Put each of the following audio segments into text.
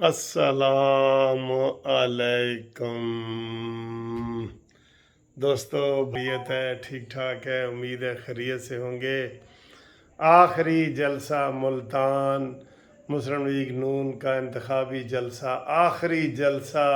السلام علیکم دوستو، خیریت ہے؟ ٹھیک ٹھاک ہے؟ امید ہے خیریت سے ہوں گے۔ آخری جلسہ ملتان مسلم لیگ نون کا انتخابی جلسہ، آخری جلسہ۔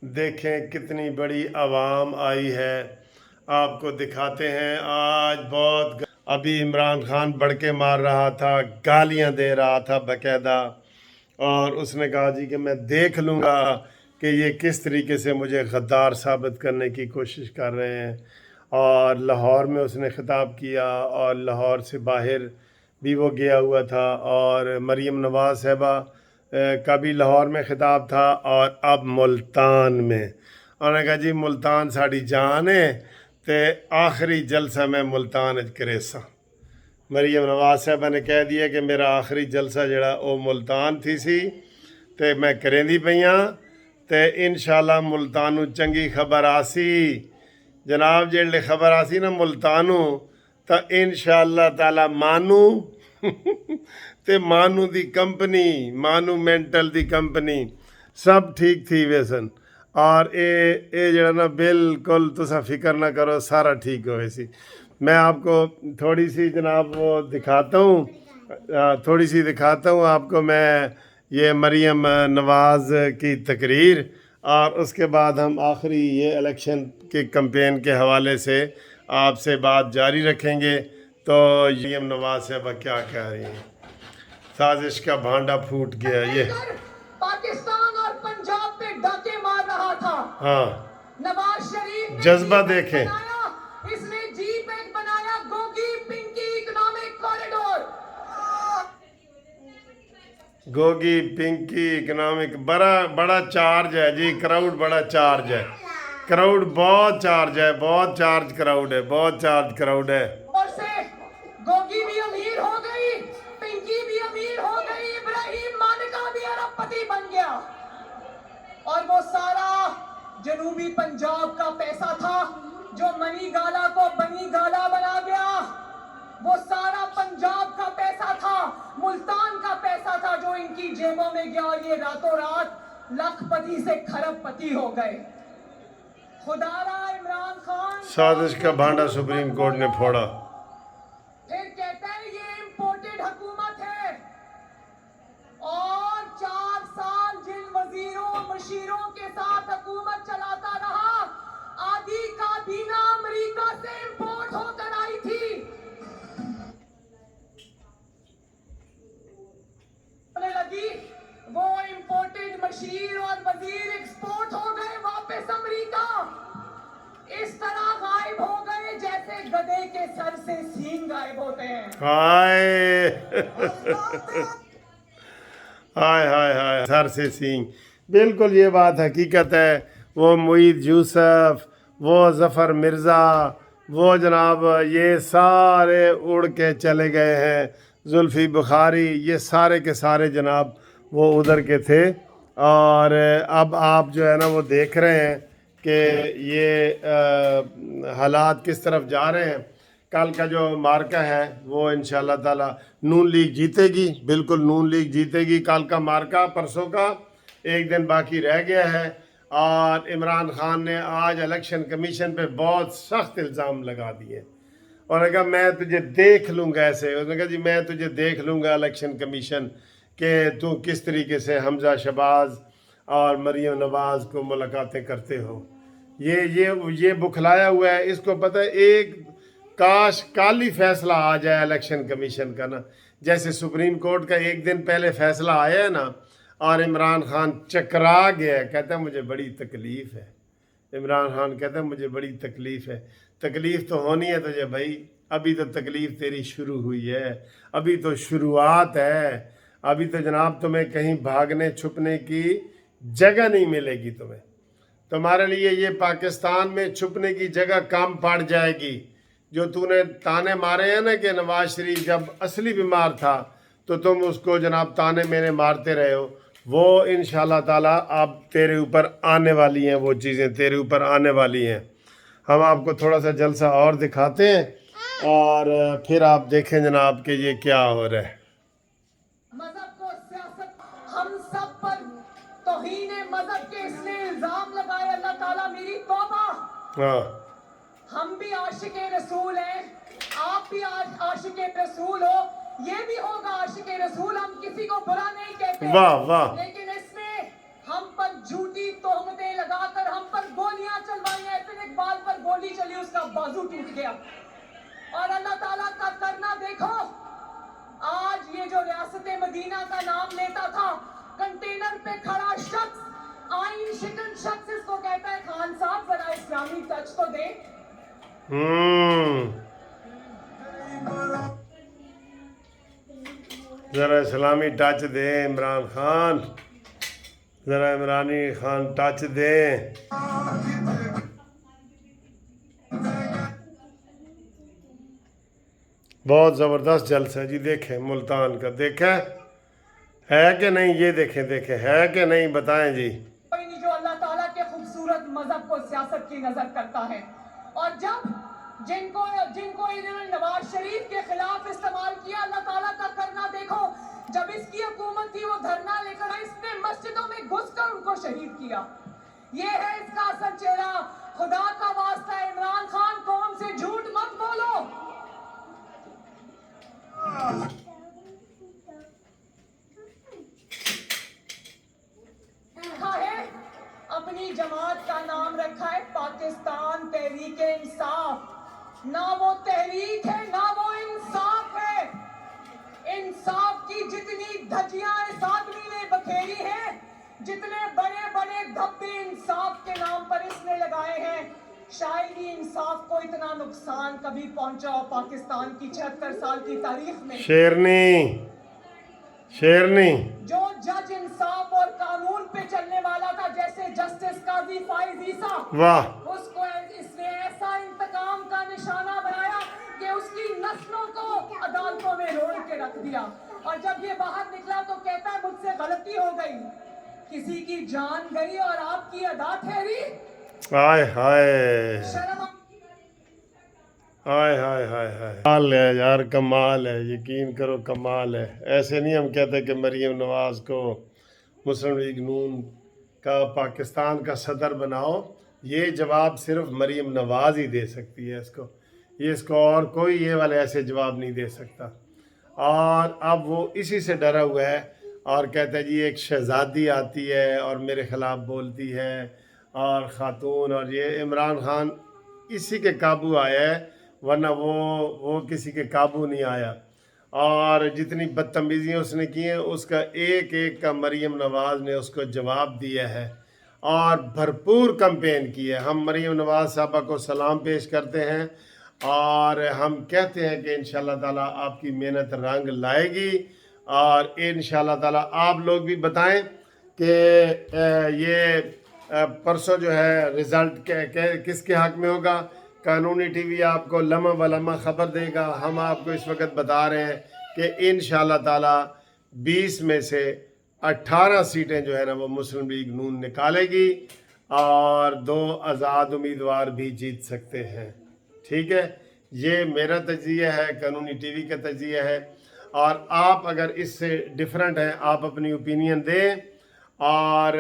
دیکھیں کتنی بڑی عوام آئی ہے، آپ کو دکھاتے ہیں۔ آج بہت ابھی عمران خان بڑکے مار رہا تھا، گالیاں دے رہا تھا باقاعدہ، اور اس نے کہا جی کہ میں دیکھ لوں گا کہ یہ کس طریقے سے مجھے غدار ثابت کرنے کی کوشش کر رہے ہیں۔ اور لاہور میں اس نے خطاب کیا، اور لاہور سے باہر بھی وہ گیا ہوا تھا، اور مریم نواز صاحبہ کا بھی لاہور میں خطاب تھا، اور اب ملتان میں انہوں نے کہا جی ملتان ساڑی جان ہے تے آخری جلسہ میں ملتان کریسا۔ مریم نواز صاحبہ نے کہہ دیا کہ میرا آخری جلسہ جڑا وہ ملتان تھی سی تے میں کریندی پیاں تے انشاءاللہ ملتانو چنگی خبر آسی۔ جناب جڑے خبر آسی نا ملتانو تا انشاءاللہ تعالی مانو تے مانو دی کمپنی، مانو مینٹل دی کمپنی سب ٹھیک تھی ویسن، اور اے جڑا نا بالکل تسا فکر نہ کرو، سارا ٹھیک ہوئے سی۔ میں آپ کو تھوڑی سی جناب وہ دکھاتا ہوں، آپ کو میں یہ مریم نواز کی تقریر، اور اس کے بعد ہم آخری یہ الیکشن کے کمپین کے حوالے سے آپ سے بات جاری رکھیں گے۔ تو مریم نواز صاحبہ کیا کہہ رہی ہیں؟ سازش کا بھانڈا پھوٹ گیا یہ پاکستان اور پنجاب پہ ڈاکے مار رہا تھا۔ ہاں، نواز شریف جذبہ دیکھیں۔ اس نے جی پیک بنایا، Gogi Pinky economic corridor. Gogi Pinky economic بڑا چارج ہے جی، کراؤڈ بڑا چارج ہے، کراؤڈ بہت چارج ہے، بہت چارج کراؤڈ ہے، بہت چارج کراؤڈ ہے۔ اور سے گوگی بھی امیر ہو گئی، پنکی بھی امیر ہو گئی، ابراہیم مالکہ بھی ارب پتی بن گیا، اور وہ سارا جنوبی پنجاب کا پیسہ تھا جو منی گالا کو بنی گالا بنا گیا۔ وہ سارا پنجاب کا پیسہ تھا، ملتان کا پیسہ تھا جو ان کی جیبوں میں گیا، اور یہ راتوں رات لاکھ پتی سے کھرب پتی ہو گئے۔ خدا را عمران خان سازش کا بھانڈا سپریم کورٹ نے پھوڑا۔ پھر کہتا ہے یہ امپورٹڈ حکومت ہے، اور 4 سال جن وزیروں مشیروں کے ساتھ حکومت چلاتا رہا، آدھی کابینہ امریکہ سے امپورٹ ہو کر آئی تھی۔ لگی وہ امپورٹڈ مشیر اور وزیر ایکسپورٹ ہو گئے واپس امریکہ، اس طرح غائب ہو گئے جیسے گدھے کے سر سے سینگ غائب ہوتے ہیں۔ ہائے ہائے ہائے ہائے، سر سے سینگ، بالکل یہ بات حقیقت ہے۔ وہ معید یوسف، وہ ظفر مرزا، وہ جناب یہ سارے اڑ کے چلے گئے ہیں، زلفی بخاری، یہ سارے کے سارے جناب وہ ادھر کے تھے، اور اب آپ جو ہے نا وہ دیکھ رہے ہیں کہ یہ حالات کس طرف جا رہے ہیں۔ کل کا جو مارکہ ہے وہ انشاءاللہ تعالی نون لیگ جیتے گی، بالکل نون لیگ جیتے گی۔ کل کا مارکہ، پرسوں کا ایک دن باقی رہ گیا ہے، اور عمران خان نے آج الیکشن کمیشن پہ بہت سخت الزام لگا دیے، اور نے کہا میں تجھے دیکھ لوں گا ایسے، اس نے کہا جی میں تجھے دیکھ لوں گا الیکشن کمیشن کہ تو کس طریقے سے حمزہ شہباز اور مریم نواز کو ملاقاتیں کرتے ہو۔ یہ بکھلایا ہوا ہے، اس کو پتہ ہے ایک کاش کل ہی فیصلہ آ جائے الیکشن کمیشن کا نا، جیسے سپریم کورٹ کا ایک دن پہلے فیصلہ آیا ہے نا، اور عمران خان چکرا گیا ہے، کہتا ہے مجھے بڑی تکلیف ہے۔ عمران خان کہتا ہے مجھے بڑی تکلیف ہے۔ تکلیف تو ہونی ہے تجھے بھائی، ابھی تو تکلیف تیری شروع ہوئی ہے، ابھی تو شروعات ہے، ابھی تو جناب تمہیں کہیں بھاگنے چھپنے کی جگہ نہیں ملے گی، تمہارے لیے یہ پاکستان میں چھپنے کی جگہ کم پڑ جائے گی۔ جو تو نے تانے مارے ہیں نا کہ نواز شریف جب اصلی بیمار تھا تو تم اس کو جناب تانے میرے مارتے رہے ہو، وہ انشاءاللہ تعالیٰ اب تیرے اوپر آنے والی ہیں، وہ چیزیں تیرے اوپر آنے والی ہیں۔ ہم آپ کو تھوڑا سا جلسہ اور دکھاتے ہیں، اور پھر آپ دیکھیں جناب کہ یہ کیا ہو رہا ہے۔ مذہب کو سیاست ہم سب پر पर तौहीन मजहब के इसने इल्जाम लगाए, अल्लाह ताला मेरी तौबा। हाँ हम भी आशिक रसूल हैं, आप भी आशिक रसूल हो, ये भी होगा आशिक रसूल, हम किसी को बुरा नहीं कहते। वाह वाह। लेकिन इसने हम पर झूठी तोहमतें लगाकर हम पर गोलियां चलवाई हैं। फिर इकबाल पर गोली चली, उसका बाजू टूट गया। और अल्लाह ताला का करना देखो, आज ये जो रियासत मदीना का नाम लेता था, कंटेनर पे खड़ा शख्स, आइन शिकन शख्स इसको कहता है खान साहब जरा इस्लामी टच तो दे। ज़रा इस्लामी टच दे इमरान खान, ज़रा इमरानी खान टच दे। बहुत ज़बरदस्त जलसा है जी, देखें मुल्तान का, देखें है कि नहीं, ये देखें देखें है कि नहीं, बताएं जी। कोई नहीं जो अल्लाह ताला के खूबसूरत मजहब को सियासत की नजर करता है। और जब जिनको जिनको इन्होंने नवाज शरीफ के खिलाफ इस्तेमाल किया, अल्लाह ताला का करना देखो, जब इसकी हुकूमत थी वो धरना लेकर आई, इसने मस्जिदों में घुसकर उनको शहीद किया। ये है इसका असल चेहरा। खुदा का वास्ता इमरान खान, कौम से झूठ मत बोलो। अपनी जमात का नाम रखा है पाकिस्तान तहरीक इंसाफ। ना वो तहरीक है ना वो इंसाफ है। इंसाफ की जितनी धज्जियां इस आदमी ने बखेरी हैं, जितने बड़े बड़े धब्बे इंसाफ के नाम पर इसने लगाए हैं, शायद ही इंसाफ को इतना नुकसान कभी पहुंचा हो पाकिस्तान की 76 साल की तारीख में। शेरनी जो जज इंसाफ और कानून पे चलने वाला था, जैसे जस्टिस काजी फाइज ईसा, वाह, उसको इसने ऐसा इंतकाम का निशाना बनाया कि उसकी नस्लों को अदालतों में रोल के रख दिया। और जब ये बाहर निकला तो कहता है मुझसे गलती हो गई, किसी की जान गई और आपकी अदा ठहरी। हाय हाय शर्म हाय हाय हाय हाय, कमाल है यार, कमाल है, यकीन करो कमाल है। ऐसे नहीं हम कहते कि मरीम नवाज़ को मुस्लिम लीग नून का पाकिस्तान का सदर बनाओ, ये जवाब सिर्फ मरीम नवाज़ ही दे सकती है इसको, इसको और कोई ये वाले ऐसे जवाब नहीं दे सकता। और अब वो इसी से डरा हुआ है और कहता है जी एक शहज़ादी आती है और मेरे ख़िलाफ़ बोलती है, और ख़ातून, और ये इमरान खान इसी के काबू आया है, वरना वो किसी के काबू नहीं आया। और जितनी बदतमीज़ियाँ उसने की हैं उसका एक एक का मरीम नवाज़ ने उसको जवाब दिया है और भरपूर कैंपेन की है। हम मरीम नवाज़ साहबा को सलाम पेश करते हैं और हम कहते हैं कि इंशाअल्लाह ताला आपकी मेहनत रंग लाएगी, और इंशाअल्लाह ताला आप लोग भी बताएं कि ये परसों जो है रिज़ल्ट किसके हक़ में होगा। कानूनी टीवी आपको लम्हा ब लम्हा ख़बर देगा। हम आपको इस वक्त बता रहे हैं कि इंशाअल्लाह ताला 20 में से 18 सीटें जो है ना वो मुस्लिम लीग नून निकालेगी और 2 आज़ाद उम्मीदवार भी जीत सकते हैं। ठीक है, ये मेरा तजिया है, कानूनी टीवी का तजिया है, और आप अगर इससे डिफरेंट हैं आप अपनी ओपिनियन दें। और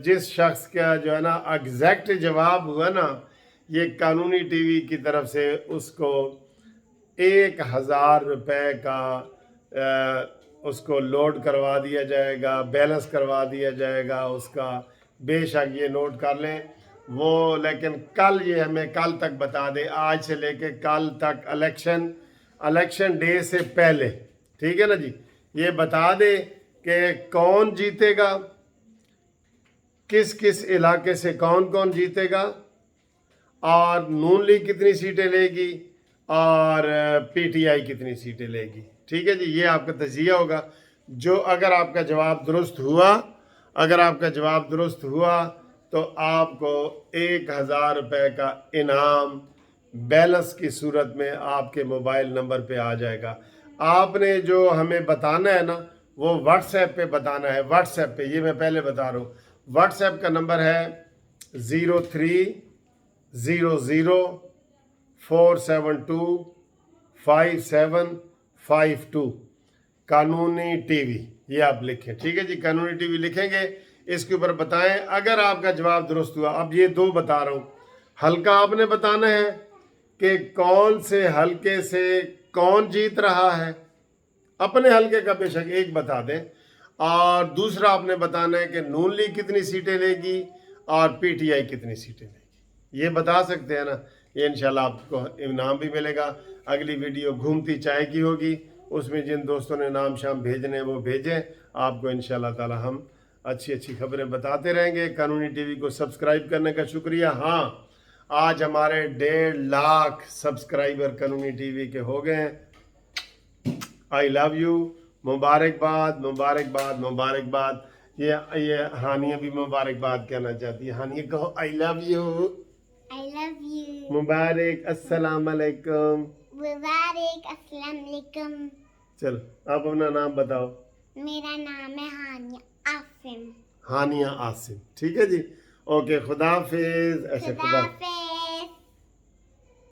जिस शख्स का जो है ना एग्जैक्ट जवाब हुआ ना, ये कानूनी टीवी की तरफ से उसको 1000 रुपये का उसको लोड करवा दिया जाएगा, बैलेंस करवा दिया जाएगा उसका। बेशक ये नोट कर लें वो, लेकिन कल ये हमें कल तक बता दे, आज से लेके कल तक इलेक्शन डे से पहले, ठीक है ना जी, ये बता दे कि कौन जीतेगा, किस किस इलाके से कौन कौन जीतेगा, और नून लीग कितनी सीटें लेगी और पीटीआई कितनी सीटें लेगी। ठीक है जी, ये आपका तजिया होगा। जो अगर आपका जवाब दुरुस्त हुआ तो आपको 1000 रुपये का इनाम बैलेंस की सूरत में आपके मोबाइल नंबर पे आ जाएगा। आपने जो हमें बताना है ना वो व्हाट्सएप पे बताना है। व्हाट्सएप पे, ये मैं पहले बता रहा हूँ, व्हाट्सएप का नंबर है 0300472572 कानूनी टीवी। ये आप लिखें, ठीक है जी। कानूनी टीवी लिखेंगे, इसके ऊपर बताएं अगर आपका जवाब दुरुस्त हुआ। अब ये दो बता रहा हूँ, हल्का आपने बताना है कि कौन से हल्के से कौन जीत रहा है, अपने हल्के का बेशक एक बता दें, और दूसरा आपने बताना है कि नून लीग कितनी सीटें लेगी और पीटीआई कितनी सीटें लेगी। ये बता सकते हैं ना, ये इंशाल्लाह आपको इनाम भी मिलेगा। अगली वीडियो घूमती चाय की होगी, उसमें जिन दोस्तों ने नाम शाम भेजने वो भेजें, आपको इंशाल्लाह ताला हम अच्छी अच्छी खबरें बताते रहेंगे। कानूनी टीवी को सब्सक्राइब करने का शुक्रिया। हाँ, आज हमारे 1.5 लाख सब्सक्राइबर कानूनी टीवी के हो गए हैं। आई लव यू, मुबारकबाद मुबारकबाद मुबारकबाद। ये हानिया भी मुबारकबाद कहना चाहती है। हानिया कहो I love you. I love you. मुबारक, अस्सलाम वालेकुम। मुबारक, अस्सलाम वालेकुम। चल आप अपना नाम बताओ। मेरा नाम है हानिया आसिम। हानिया आसिम, ठीक है जी। ओके, खुदा हाफिज। ऐसे खुदा खुदा हाफिज।